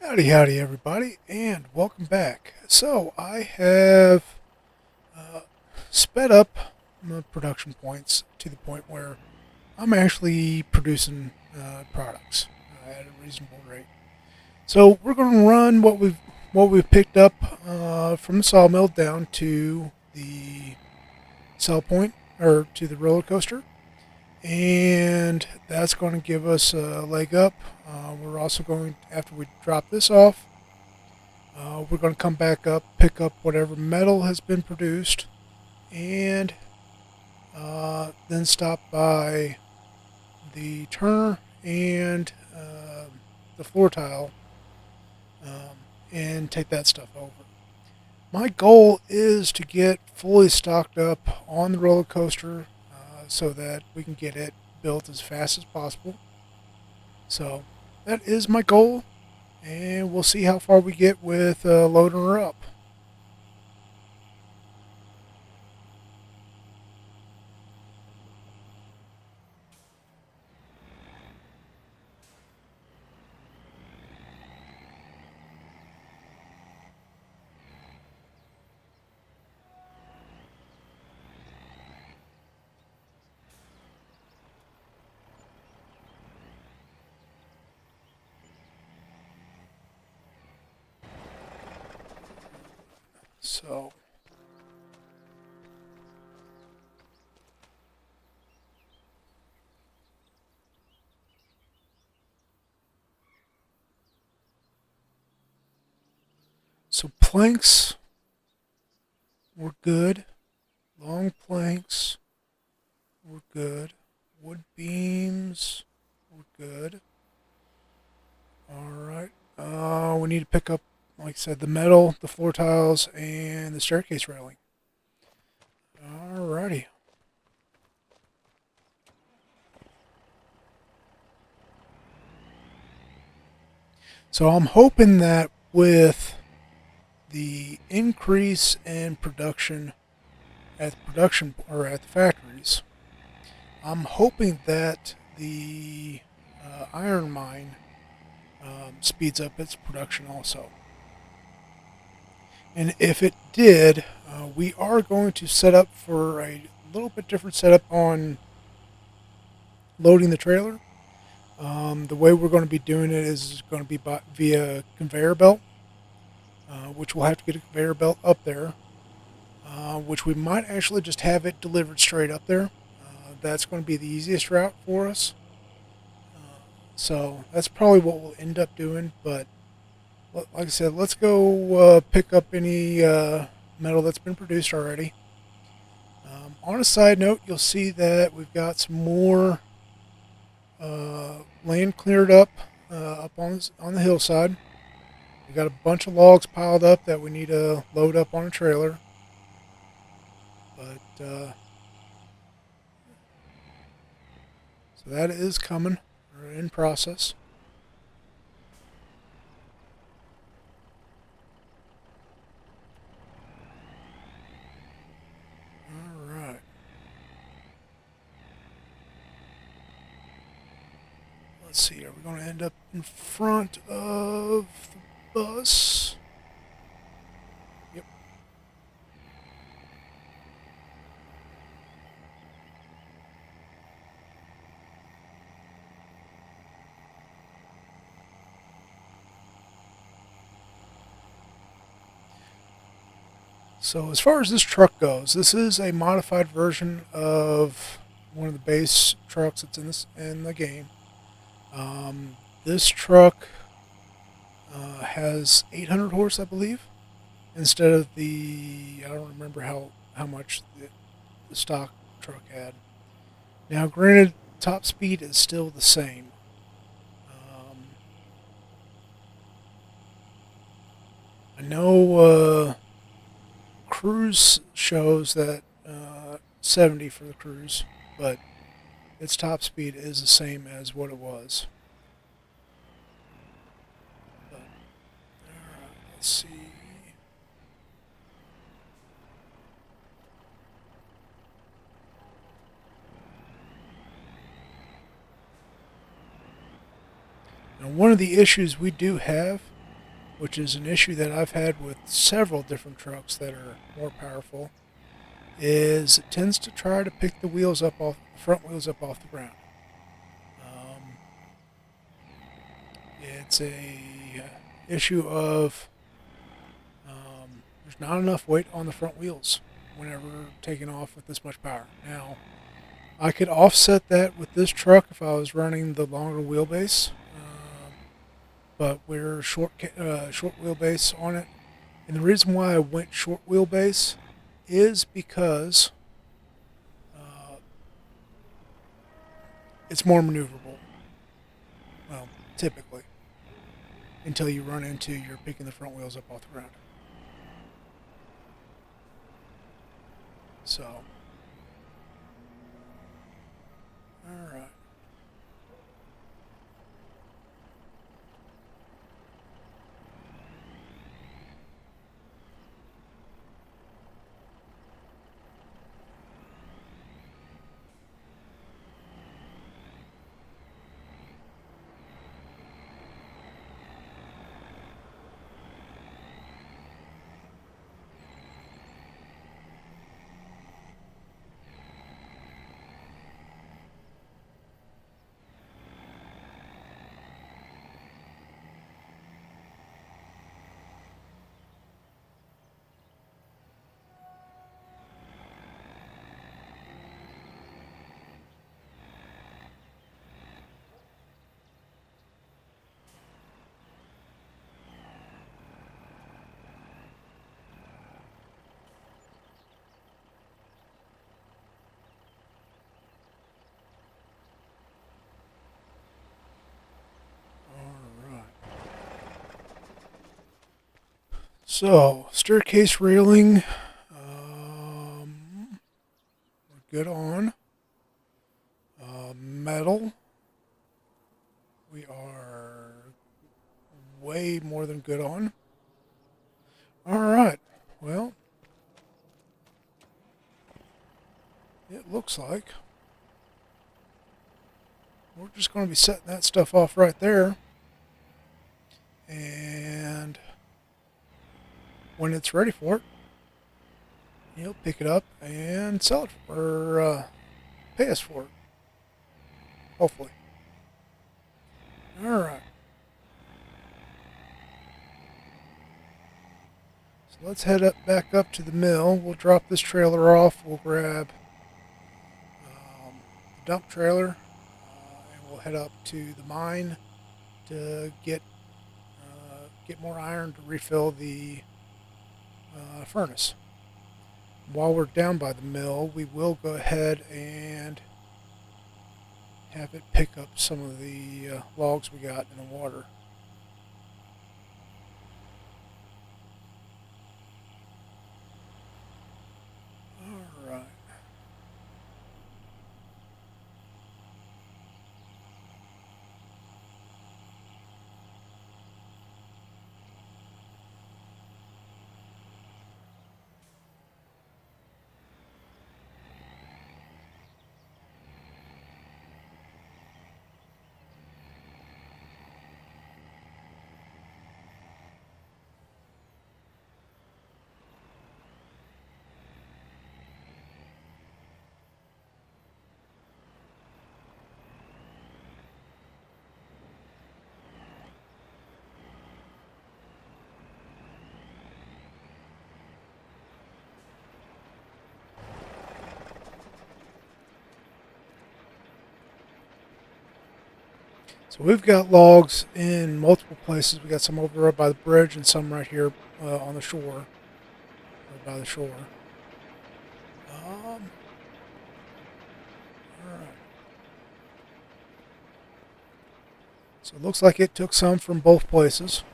Howdy, howdy, everybody, and welcome back. So, I have uh, sped up my production points to the point where I'm actually producing products at a reasonable rate. So, we're going to run what we've picked up from the sawmill down to the sell point or to the roller coaster, and that's going to give us a leg up. We're also going after we drop this off. We're going to come back up, pick up whatever metal has been produced, and then stop by the turner and the floor tile um, and take that stuff over. My goal is to get fully stocked up on the roller coaster so that we can get it built as fast as possible. So that is my goal, and we'll see how far we get with loading her up. So So planks were good. Long planks were good. Wood beams were good. All right. We need to pick up, like I said, the metal, the floor tiles, and the staircase railing. All righty. So I'm hoping that with the increase in production at the production or at the factories, I'm hoping that the iron mine speeds up its production also. And if it did, we are going to set up for a little bit different setup on loading the trailer. The way we're going to be doing it is going to be via conveyor belt, which we'll have to get a conveyor belt up there, which we might actually just have it delivered straight up there. That's going to be the easiest route for us. So that's probably what we'll end up doing. But like I said, let's go pick up any metal that's been produced already. On a side note, you'll see that we've got some more land cleared up on the hillside. We got a bunch of logs piled up that we need to load up on a trailer. But so that is coming or in process. All right. Let's see. Are we going to end up in front of the bus? Yep. So as far as this truck goes, this is a modified version of one of the base trucks that's in the game. This truck has 800 horse, I believe, instead of the I don't remember how much the stock truck had. Now, granted, top speed is still the same. Um, I know cruise shows that 70 for the cruise, but its top speed is the same as what it was. But let's see. Now, one of the issues we do have which is an issue that I've had with several different trucks that are more powerful, is it tends to try to pick the wheels up off the front wheels up off the ground. Um, it's a issue of there's not enough weight on the front wheels whenever taking off with this much power. Now, I could offset that with this truck if I was running the longer wheelbase, but we're short wheelbase on it. And the reason why I went short wheelbase is because uh, it's more maneuverable. Well, typically, until you run into you're picking the front wheels up off the ground. So, all right. All right. So, staircase railing, we're good on. Metal, we are way more than good on. All right. Well, it looks like we're just going to be setting that stuff off right there. And when it's ready for it, he'll pick it up and sell it or pay us for it. Hopefully. All right. So let's head back up to the mill. We'll drop this trailer off. We'll grab the dump trailer and we'll head up to the mine to get more iron to refill the furnace. While we're down by the mill, we will go ahead and have it pick up some of the logs we got in the water. All right. So we've got logs in multiple places. We got some over by the bridge and some right here on the shore, or by the shore. All right. So it looks like it took some from both places.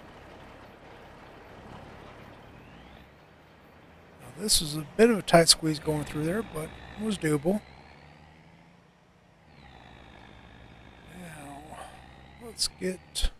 Now this is a bit of a tight squeeze going through there, but it was doable. Now, let's get...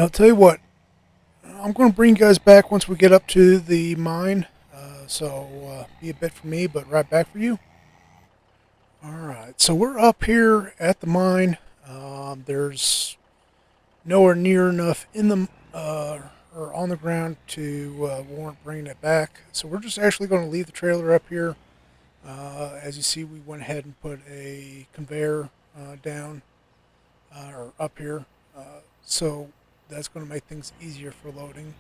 I'll tell you what, I'm going to bring you guys back once we get up to the mine. So be a bit for me, but right back for you. Alright, so we're up here at the mine. There's nowhere near enough in the or on the ground to warrant bringing it back. So we're just actually going to leave the trailer up here. As you see, we went ahead and put a conveyor down or up here. So that's going to make things easier for loading.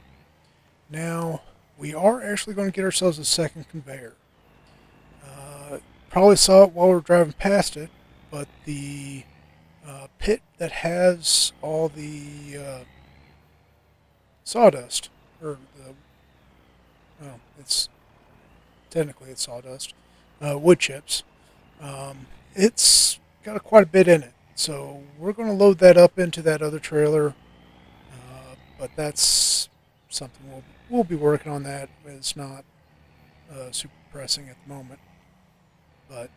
Now, we are actually going to get ourselves a second conveyor. Probably saw it while we were driving past it, but the pit that has all the sawdust, or the, well, it's technically it's sawdust, wood chips, it's got quite a bit in it. So we're going to load that up into that other trailer, but that's something we'll be working on that. It's not super pressing at the moment, but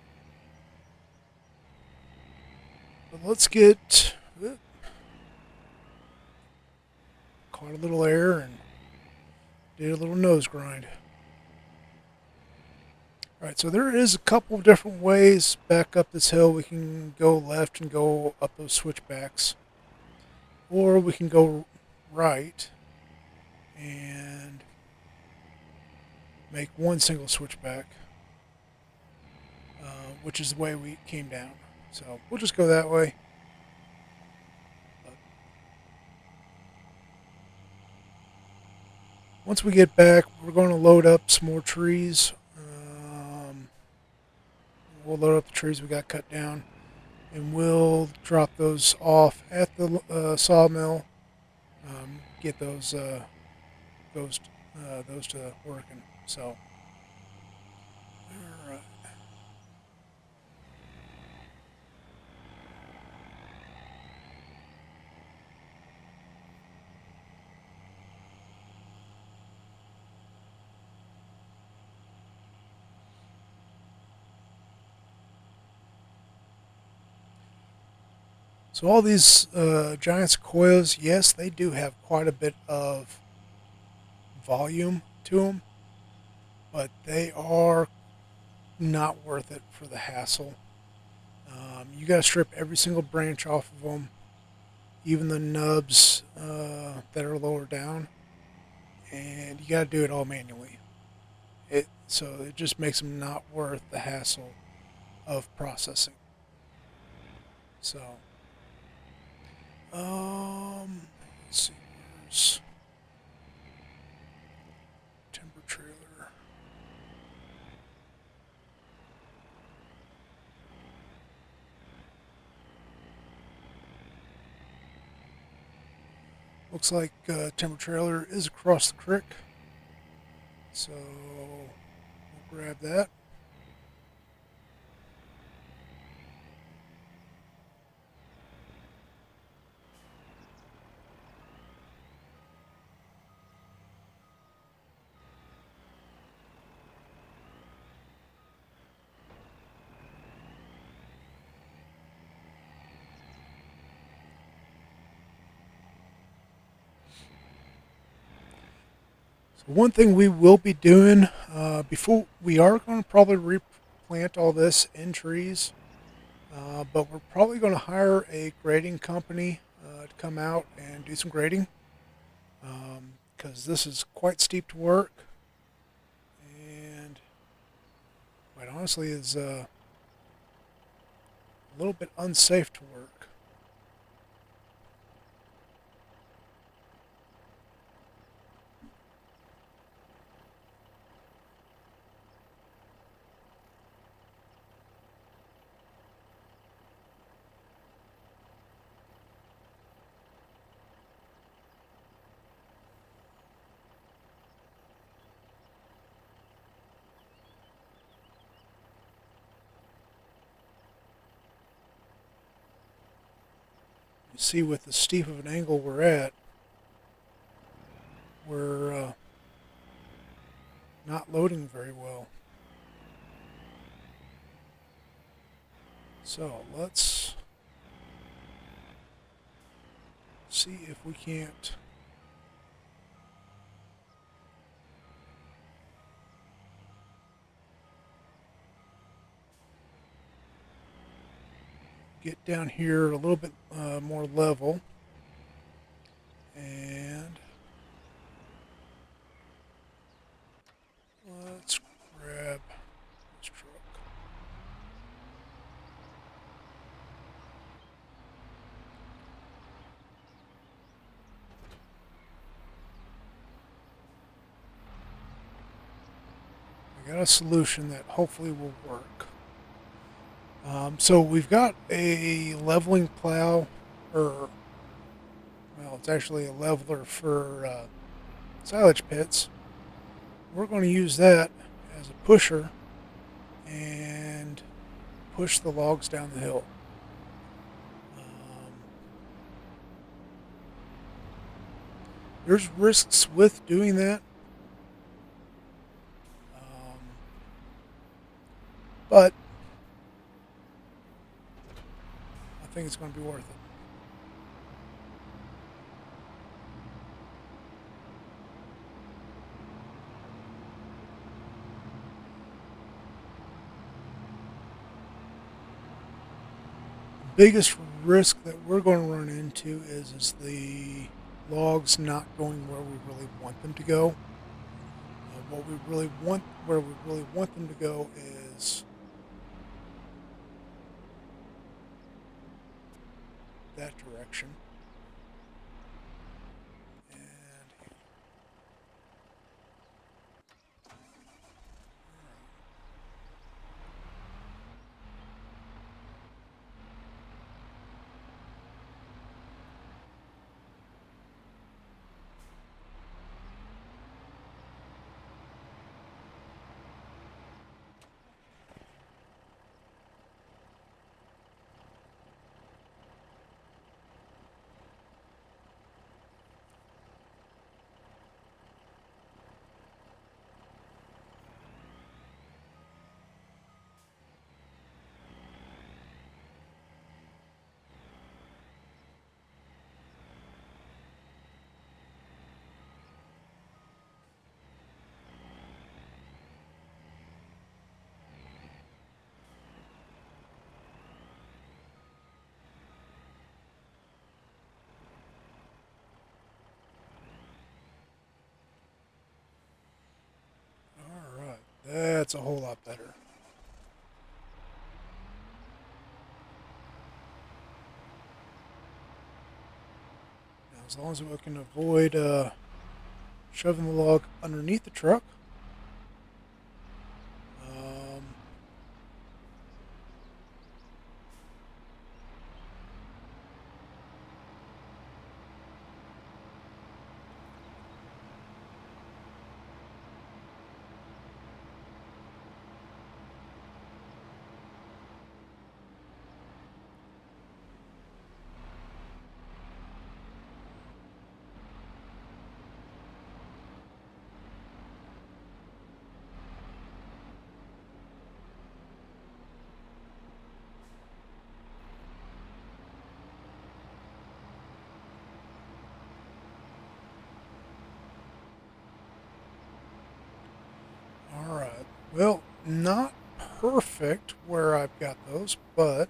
let's get caught a little air and did a little nose grind. Alright, so there is a couple of different ways back up this hill. We can go left and go up those switchbacks, or we can go right and make one single switchback, which is the way we came down. So we'll just go that way. Once we get back, we're going to load up some more trees. We'll load up the trees we got cut down, and we'll drop those off at the sawmill. Get those to working. So, all right. So all these giant sequoias, yes, they do have quite a bit of volume to them, but they are not worth it for the hassle. You got to strip every single branch off of them, even the nubs that are lower down, and you got to do it all manually. So it just makes them not worth the hassle of processing. So, let's see, where's timber trailer? Looks like timber trailer is across the creek, so we'll grab that. So one thing we will be doing before we are going to probably replant all this in trees, but we're probably going to hire a grading company to come out and do some grading, because this is quite steep to work, and quite honestly is a little bit unsafe to work. You see, with the steep of an angle we're at, we're not loading very well. So let's see if we can't get down here a little bit more level. And let's grab this truck. I got a solution that hopefully will work. So we've got a leveling plow, or well, it's actually a leveler for silage pits. We're going to use that as a pusher and push the logs down the hill. There's risks with doing that, but I think it's going to be worth it. Biggest risk that we're going to run into is the logs not going where we really want them to go. Where we really want them to go is that direction. And all right, that's a whole lot better. Now, as long as we can avoid shoving the log underneath the truck. All right. Well, not perfect where I've got those, but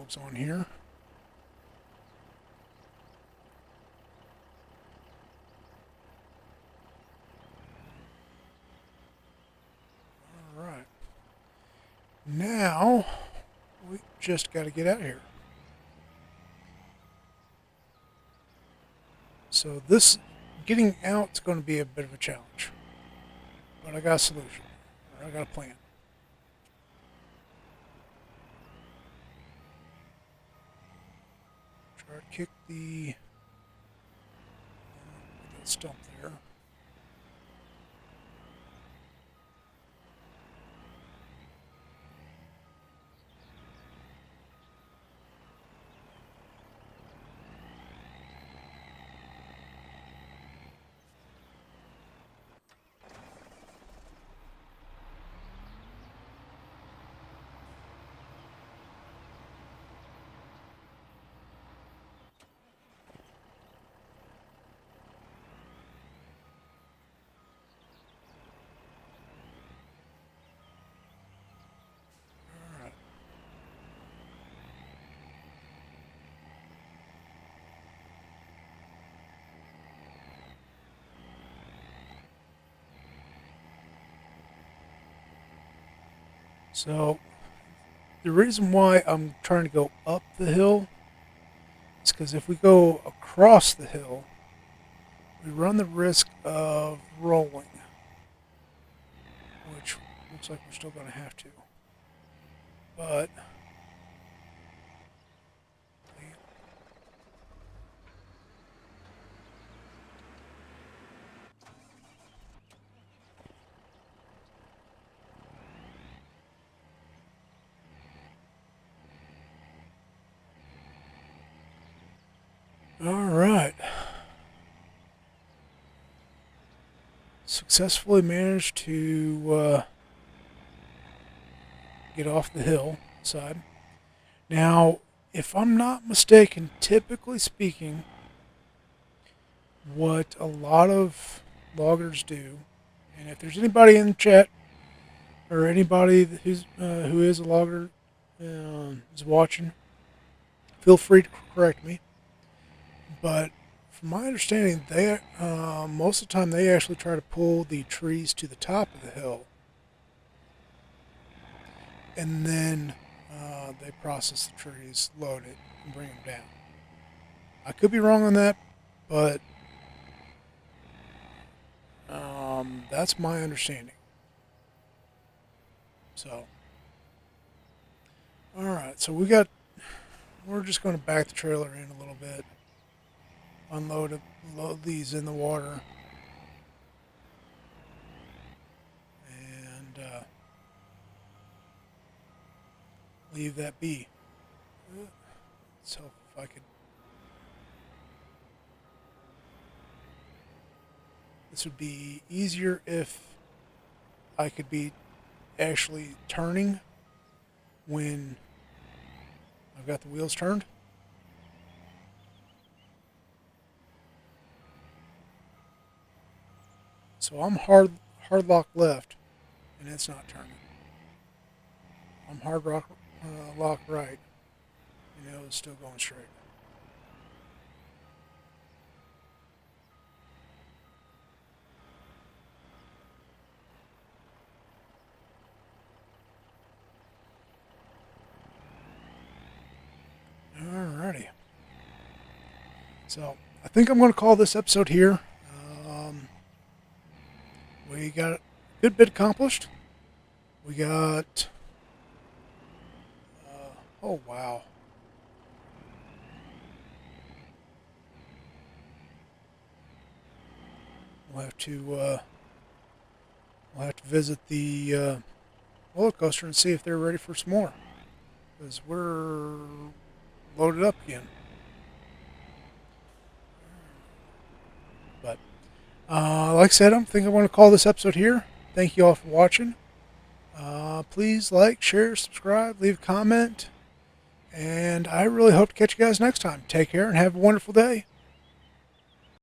logs on here. All right. Now, we just got to get out of here. So this, getting out is going to be a bit of a challenge. But I got a solution. Or I got a plan. Try to kick the stump there. So the reason why I'm trying to go up the hill is because if we go across the hill, we run the risk of rolling, which looks like we're still going to have to. But all right. Successfully managed to get off the hill side. Now, if I'm not mistaken, typically speaking, what a lot of loggers do, and if there's anybody in the chat or anybody who is a logger is watching, feel free to correct me. But from my understanding, they most of the time they actually try to pull the trees to the top of the hill, and then they process the trees, load it, and bring them down. I could be wrong on that, but that's my understanding. So, all right. So we're just going to back the trailer in a little bit. Load these in the water, and leave that be. So if I could, this would be easier if I could be actually turning when I've got the wheels turned. So I'm hard lock left, and it's not turning. I'm hard lock right, and it's still going straight. Alrighty. So I think I'm going to call this episode here. We got a good bit accomplished. We got, oh wow. We'll have to visit the roller coaster and see if they're ready for some more, because we're loaded up again. But like I said, I think I want to call this episode here. Thank you all for watching. Please like, share, subscribe, leave a comment, and I really hope to catch you guys next time. Take care and have a wonderful day.